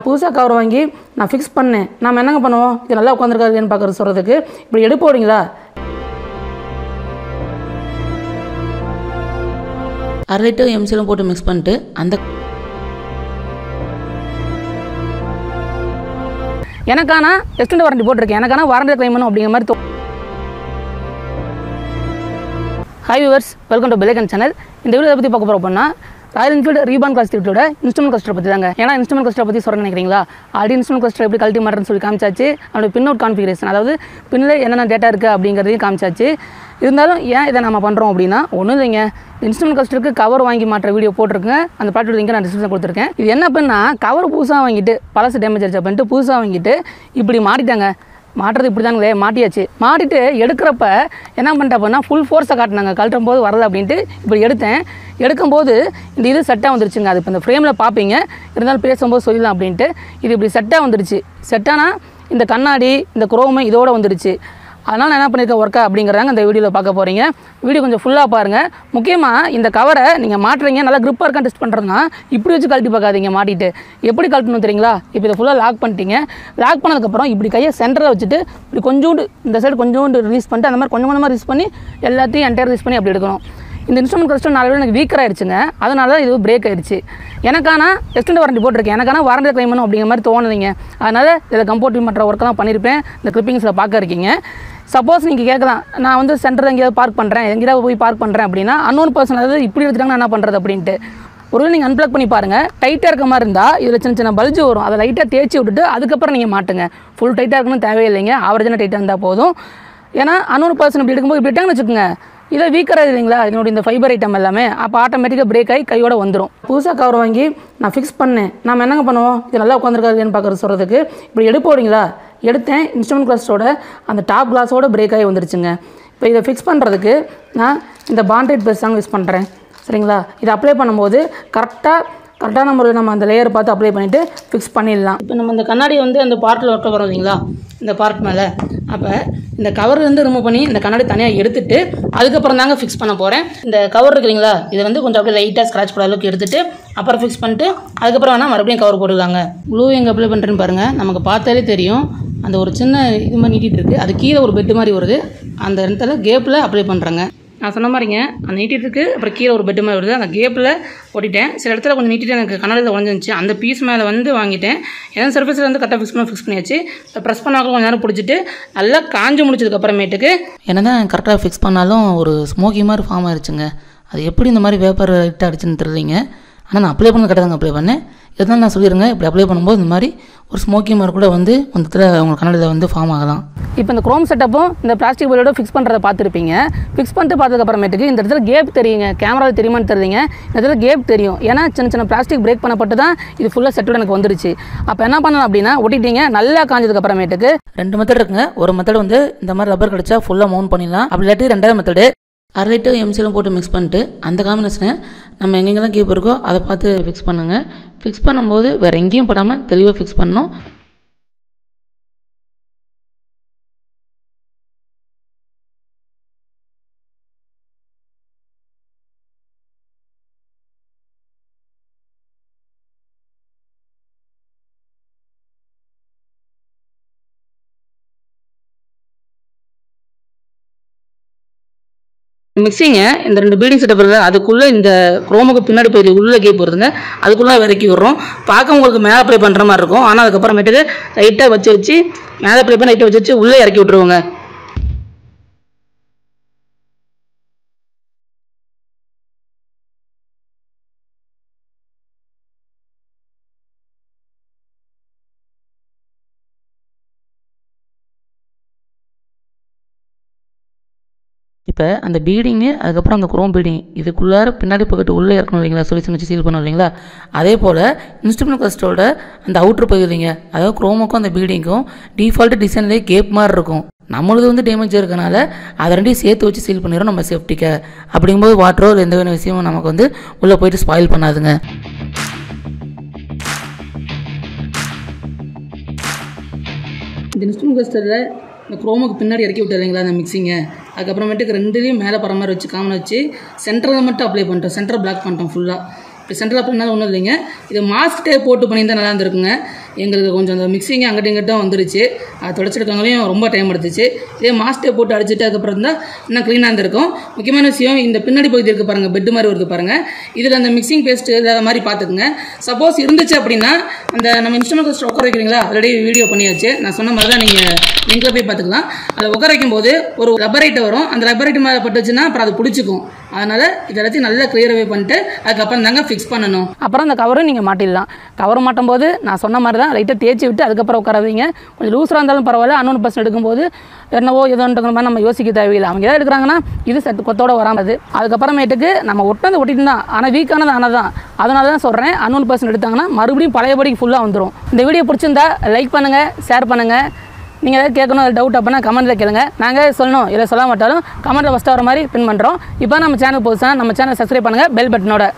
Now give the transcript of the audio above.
புதுசாக கவர் வாங்கி நான் ஃபிக்ஸ் பண்ணேன். நம்ம என்னங்க பண்ணுவோம், இது நல்லா உட்காந்துருக்காதுன்னு பார்க்குறது சொல்கிறதுக்கு இப்படி எடுப்பு போடுங்களா. 1/2 லிட்டர் எம்சிலும் போட்டு மிக்ஸ் பண்ணிட்டு அந்த எனக்கான எக்ஸ்டெண்ட் வாரண்டி போட்டிருக்கேன். எனக்கான வாரண்டி கிளைம் பண்ணும் அப்படிங்கிற மாதிரி ஹாய் வியூவர்ஸ், வெல்கம் டு பெல்லைக்கன் சேனல். இந்த வீடியோ பற்றி பார்க்க போகிறோம் அப்படின்னா ராயல் என்ஃபீல்டு ரீபான் கிளாஸ் த்ரீயோட இன்ஸ்ட்ருமெண்ட் கிளஸ்டர் பற்றி தாங்க. ஏன்னா இன்ஸ்ட்ருமெண்ட் கிளஸ்டர் பற்றி சொல்ல நினைக்கிறீங்களா, ஆல்ரெடி இன்ஸ்ட்ருமெண்ட் கிளஸ்டர் எப்படி கழட்டி மாட்டேன்னு சொல்லி காமிச்சாச்சு. அதோட பின் அவுட் கான்ஃபிகரேஷன், அதாவது பின்னில் என்னென்ன டேட்டா இருக்குது அப்படிங்கிறதையும் காமிச்சாச்சு. இருந்தாலும் ஏன் இதை நம்ம பண்ணுறோம் அப்படின்னா ஒன்றும் இல்லைங்க, இன்ஸ்ட்ருமெண்ட் கிளஸ்டருக்கு கவர் வாங்கி மாற்ற வீடியோ போட்டிருக்கேன். அந்த ப்ராடக்ட் லிங்க் நான் டிஸ்கிரிப்ஷன் கொடுத்துருக்கேன். இது என்ன பண்ணா, கவர் புதுசாக வாங்கிட்டு பழசு டேமேஜ் ஆச்சு அப்படின்ட்டு புதுசாக வாங்கிட்டு இப்படி மாட்டிட்டாங்க. மாட்டுறது இப்படி தாங்களே, மாட்டியாச்சு. மாட்டிட்டு எடுக்கிறப்ப என்ன பண்ணிட்டேன் அப்படின்னா ஃபுல் ஃபோர்ஸை காட்டினாங்க, கழட்டும் போது வரல அப்படின்ட்டு இப்படி எடுத்தேன். எடுக்கும்போது இந்த இது செட்டாக வந்துருச்சுங்க. அது இப்போ இந்த ஃப்ரேமில் பார்ப்பீங்க, இருந்தாலும் பேசும்போது சொல்லலாம் அப்படின்ட்டு இது இப்படி செட்டாக வந்துருச்சு. செட்டானா இந்த கண்ணாடி இந்த குரோமு இதோட வந்துருச்சு. அதனால் நான் என்ன பண்ணியிருக்கேன் ஒர்க்கா அப்படிங்கிறாங்க இந்த வீடியோவில் பார்க்க போகிறீங்க. வீடியோ கொஞ்சம் ஃபுல்லாக பாருங்கள். முக்கியமாக இந்த கவரை நீங்கள் மாட்டுறீங்க, நல்லா க்ரிப்பாக இருக்கான்னு டெஸ்ட் பண்ணுறதுனா இப்படி வச்சு கழட்டி பார்க்காதீங்க. மாட்டிட்டு எப்படி கழட்டணும் தெரியுங்களா, இப்போ இதை ஃபுல்லாக லாக் பண்ணிட்டீங்க. லாக் பண்ணதுக்கப்புறம் இப்படி கையை சென்டரில் வச்சுட்டு இப்படி கொஞ்சோண்டு இந்த சைடு கொஞ்சோண்டு ரிலீஸ் பண்ணிட்டு அந்த மாதிரி கொஞ்சம் கொஞ்சமாக ரிலீஸ் பண்ணி எல்லாத்தையும் என்டையர் ரிலீஸ் பண்ணி அப்படி எடுக்கணும். இந்த இன்ஸ்ட்ருமெண்ட் கிளஸ்டர் நாலு எனக்கு வீக்கர் ஆயிடுச்சுங்க. அதனால தான் இது பிரேக் ஆயிடுச்சு. எனக்கான எக்ஸ்டெண்ட் வாரண்டி போட்டிருக்கேன். எனக்கான வாரண்டி கிளைம் பண்ணும் அப்படிங்கிற மாதிரி தோணுதுங்க. அதனால் இதில் கம்போர்ட்டிவ் மற்ற ஒர்க்கெல்லாம் பண்ணியிருப்பேன். இந்த கிளிப்பிங்ஸில் பார்க்க இருக்கீங்க. சப்போஸ் நீங்கள் கேட்கலாம், நான் வந்து சென்டர் எங்கேயாவது பார்க் பண்ணுறேன், எங்கேயாவது போய் பார்க் பண்ணுறேன் அப்படின்னா அன்னோன் பர்சன் அதாவது இப்படி எடுத்துட்டாங்கன்னா என்ன பண்ணுறது அப்படின்ட்டு ஒருவேளை நீங்கள் அன்பிளக் பண்ணி பாருங்கள். டைட்டாக இருக்க மாதிரி இருந்தால் இதில் சின்ன சின்ன பல்ஜு வரும். அதை லைட்டாக தேய்ச்சி விட்டுட்டு அதுக்கப்புறம் நீங்கள் மாட்டுங்க. ஃபுல் டைட்டாக இருக்கணும் தேவையில்லைங்க, ஆவரேஜான டைட்டாக இருந்தால் போதும். ஏன்னா அன்னோன் பர்சன் இப்படி எடுக்கும்போது இப்படி விட்டாங்கன்னு வச்சுக்கோங்க, இதை வீக்கராக இல்லைங்களா இதனுடைய இந்த ஃபைபர் ஐட்டம் எல்லாமே, அப்போ ஆட்டோமேட்டிக்காக பிரேக் ஆகி கையோட வந்துடும். புதுசாக கவர் வாங்கி நான் ஃபிக்ஸ் பண்ணேன். நம்ம என்னங்க பண்ணுவோம், இது நல்லா உட்காந்துருக்காதுன்னு பார்க்குறது சொல்கிறதுக்கு இப்படி எடுப்பு போடுங்களா. எடுத்தேன், இன்ஸ்ட்ருமெண்ட் கிளாஸோட அந்த டாப் கிளாஸோட பிரேக் ஆகி வந்துருச்சுங்க. இப்போ இதை ஃபிக்ஸ் பண்ணுறதுக்கு நான் இந்த பாண்டேட் பேஸ் தாங்க யூஸ் பண்ணுறேன். சரிங்களா, இதை அப்ளை பண்ணும்போது கரெக்டான முறையில் நம்ம அந்த லேயர் பார்த்து அப்ளை பண்ணிவிட்டு ஃபிக்ஸ் பண்ணிடலாம். இப்போ நம்ம இந்த கண்ணாடி வந்து அந்த பார்ட்டில் ஒர்க்க வரும் இல்லைங்களா, இந்த பார்ட் மேலே. அப்போ இந்த கவர்லேருந்து ரிமூவ் பண்ணி இந்த கண்ணாடி தனியாக எடுத்துகிட்டு அதுக்கப்புறம் தாங்க ஃபிக்ஸ் பண்ண போகிறேன். இந்த கவர் இருக்குங்களா, இதை வந்து கொஞ்சம் அப்படியே லைட்டாக ஸ்க்ராட்ச் போட அளவுக்கு எடுத்துகிட்டு அப்புறம் ஃபிக்ஸ் பண்ணிட்டு அதுக்கப்புறம் வேணால் மறுபடியும் கவர் போட்டுக்கலாங்க. க்ளூ எங்கே அப்ளை பண்ணுறேன்னு பாருங்கள், நமக்கு பார்த்தாலே தெரியும். அந்த ஒரு சின்ன இது மாதிரி நீட்டிகிட்டு இருக்குது, அது கீழே ஒரு பெட்டு மாதிரி வருது, அந்த இடத்துல கேப்பில் அப்ளை பண்ணுறேங்க. நான் சொன்ன மாதிரிங்க அந்த நீட்டிட்டு அப்புறம் கீழே ஒரு பெட்டு மாதிரி வருது, அந்த கேப்பில் போட்டிட்டேன். சில இடத்துல கொஞ்சம் நீட்டிட்டு எனக்கு கண்ணாடியில் உடஞ்சிருந்துச்சு, அந்த பீஸ் மேலே வந்து வாங்கிட்டேன். ஏன்னா சர்ஃபேஸில் வந்து கரெக்டாக ஃபிக்ஸ் பண்ணியாச்சு. ப்ரெஸ் பண்ணாலும் கொஞ்சம் நேரம் பிடிச்சிட்டு நல்லா காஞ்சி முடிச்சதுக்கப்புறமேட்டுக்கு என்ன தான் கரெக்டாக ஃபிக்ஸ் பண்ணாலும் ஒரு ஸ்மோக்கி மாதிரி ஃபார்ம் ஆயிடுச்சுங்க. அது எப்படி இந்த மாதிரி வேப்பர் லைட்டாக அடிச்சுன்னு தெரியலைங்க. ஆனால் நான் அப்ளை பண்ண கரெக்டாக அப்ளை பண்ணேன். இருந்தாலும் நான் சொல்லிடுங்க, இப்படி அப்ளை பண்ணும்போது இந்த மாதிரி ஒரு ஸ்மோக்கி மாதிரி கூட வந்து அந்த இடத்துல உங்கள் கண்ணாடியில் வந்து ஃபார்ம் ஆகலாம். இப்போ இந்த குரோம் செட்டப்பும் இந்த பிளாஸ்டிக் பையோட ஃபிக்ஸ் பண்ணுறதை பார்த்துருப்பீங்க. ஃபிக்ஸ் பண்ணிட்டு பார்த்ததுக்கப்புறமேட்டுக்கு இந்த இடத்துல கேப் தெரியுங்க, கேமராவில் தெரியுமான்னு தெரியுங்க. இந்த இடத்துல கேப் தெரியும், ஏன்னா சின்ன சின்ன பிளாஸ்டிக் பிரேக் பண்ணப்பட்டு தான் இது ஃபுல்லாக செட்டோட எனக்கு வந்துருச்சு. அப்போ என்ன பண்ணலாம் அப்படின்னா ஒட்டிட்டீங்க, நல்லா காஞ்சதுக்கப்புறமேட்டுக்கு 2 மெத்தட் இருக்குங்க. ஒரு மெத்தட் வந்து இந்த மாதிரி ரப்பர் கிடச்சா ஃபுல்லாக மவுண்ட் பண்ணிடலாம். அப்படி இல்லாட்டி 2வது மெத்தடு 1/2 லிட்டர் எம்சிலும் போட்டு மிக்ஸ் பண்ணிட்டு அந்த காம்பினேஷனை நம்ம எங்கெங்கெல்லாம் கேப் இருக்கோ அதை பார்த்து ஃபிக்ஸ் பண்ணுங்கள். ஃபிக்ஸ் பண்ணும்போது வேறு எங்கேயும் படாமல் தெளிவாக ஃபிக்ஸ் பண்ணணும். மிக்சிங்க இந்த 2 பீடிங் செட்டப் இருக்குது, அதுக்குள்ளே இந்த குரோமுக்கு பின்னாடி போய் உள்ள கேப் வருதுங்க, அதுக்குள்ளே விறக்கி விடுறோம். பார்க்க உங்களுக்கு மேலே அப்ளை பண்ணுற மாதிரி இருக்கும். ஆனால் அதுக்கப்புறமேட்டுக்கு லைட்டாக வச்சு மேலே அப்ளை பண்ணி லைட்டாக வச்சு உள்ளே இறக்கி விட்ருவோங்க. இப்போ அந்த பீடிங்கு அதுக்கப்புறம் அந்த குரோம் பீடிங் இதுக்குள்ளார பின்னாடி பக்கத்து உள்ளே இருக்கணும் இல்லைங்களா, சொல்யூஷன் வச்சு சீல் பண்ணணும் இல்லைங்களா. அதே போல் இன்ஸ்ட்ருமெண்ட் கிளஸ்டரோட அந்த அவுட்ரு பகுதிங்க, அதாவது குரோமுக்கும் அந்த பீடிங்க்கும் டிஃபால்ட் டிசைன்லேயே கேப் மாதிரி இருக்கும். நம்மளது வந்து டேமேஜ் இருக்கனால அதை 2 சேர்த்து வச்சு சீல் பண்ணிடுறோம் நம்ம சேஃப்டிக்கு. அப்படிங்கும்போது வாட்டரோ இல்லை எந்த வேணும் விஷயமும் நமக்கு வந்து உள்ளே போயிட்டு ஸ்பாயில் பண்ணாதுங்க. இந்த இன்ஸ்ட்ருமெண்ட் கிளஸ்டரில் இந்த குரோமுக்கு பின்னாடி இறக்கி விட்டு இல்லைங்களா அந்த மிக்சிங்கை, அதுக்கப்புறமேட்டுக்கு 2லேயும் மேலே பர மாதிரி வச்சு காமன் வச்சு சென்டரில் மட்டும் அப்ளை பண்ணிட்டோம். சென்டர் பிளாக் பண்ணிட்டோம் ஃபுல்லாக. இப்போ சென்டரில் அப்படின்னா ஒன்றும் இல்லைங்க, இது மாஸ்க் டேப் போட்டு பண்ணியிருந்தால் நல்லா இருந்திருக்குங்க. எங்களுக்கு கொஞ்சம் அந்த மிக்சிங் அங்கிட்ட இங்கிட்டும் வந்துருச்சு. அது தொடச்சிருக்கவங்களையும் ரொம்ப டைம் எடுத்துச்சு. இதே மாஸ்டே போட்டு அடிச்சுட்டு அதுக்கப்புறம் தான் இன்னும் க்ளீனாக இருந்திருக்கும். முக்கியமான விஷயம் இந்த பின்னாடி பகுதி இருக்குது பாருங்கள், பெட்டு மாதிரி இருக்குது பாருங்கள், இதில் அந்த மிக்சிங் பேஸ்ட் இல்லாத மாதிரி பார்த்துக்குங்க. சப்போஸ் இருந்துச்சு அப்படின்னா அந்த நம்ம இன்ஸ்ட்ருமெண்ட் கிளஸ்டர் உட்கார வைக்கிறீங்களா, ஆல்ரெடி வீடியோ பண்ணியாச்சு. நான் சொன்ன மாதிரி தான் நீங்கள் லிங்கில் போய் பார்த்துக்கலாம். அதை உட்கார வைக்கும்போது ஒரு ரப்பரைட்டு வரும், அந்த ரப்பரைட்டு மேலே பட்டுச்சுன்னா அப்புறம் அது பிடிச்சிக்கும். அதனால் இதை எல்லாத்தையும் நல்லா கிளியராகவே பண்ணிட்டு அதுக்கப்புறம் தாங்க ஃபிக்ஸ் பண்ணணும். அப்புறம் அந்த கவரும் நீங்கள் மாட்டிடலாம். கவர் மாட்டும் போது நான் சொன்ன மாதிரி தான் லைட்டாக தேய்ச்சி விட்டு அதுக்கப்புறம் உட்காராதீங்க. கொஞ்சம் லூஸராக இருந்தாலும் பரவாயில்ல, அன்னோன் பர்சன் எடுக்கும்போது என்னவோ எதோன்ற மாதிரி நம்ம யோசிக்க தேவையில்லை. அவங்க எதாவது எடுக்கிறாங்கன்னா இது சட்டு கொத்தோட வராமல். அதுக்கப்புறமேட்டுக்கு நம்ம ஒட்டிட்டு தான், ஆனால் வீக்கானது ஆனதான். அதனால தான் சொல்கிறேன், அன்னோன் பர்சன் எடுத்தாங்கன்னா மறுபடியும் பழையபடிக்கு ஃபுல்லாக வந்துடும். இந்த வீடியோ பிடிச்சிருந்தா லைக் பண்ணுங்கள், ஷேர் பண்ணுங்கள். நீங்கள் எதாவது கேட்கணும், டவுட் அப்படின்னா கமெண்ட்டில் கேளுங்க. நாங்கள் சொல்லணும் இல்லை சொல்ல மாட்டாலும் கமெண்ட்டில் ஃபஸ்ட்டு வர மாதிரி பின் பண்ணுறோம். இப்போ நம்ம சேனல் புதுசாக நம்ம சேனல் சப்ஸ்கிரைப் பண்ணுங்கள் பெல் பட்டனோட.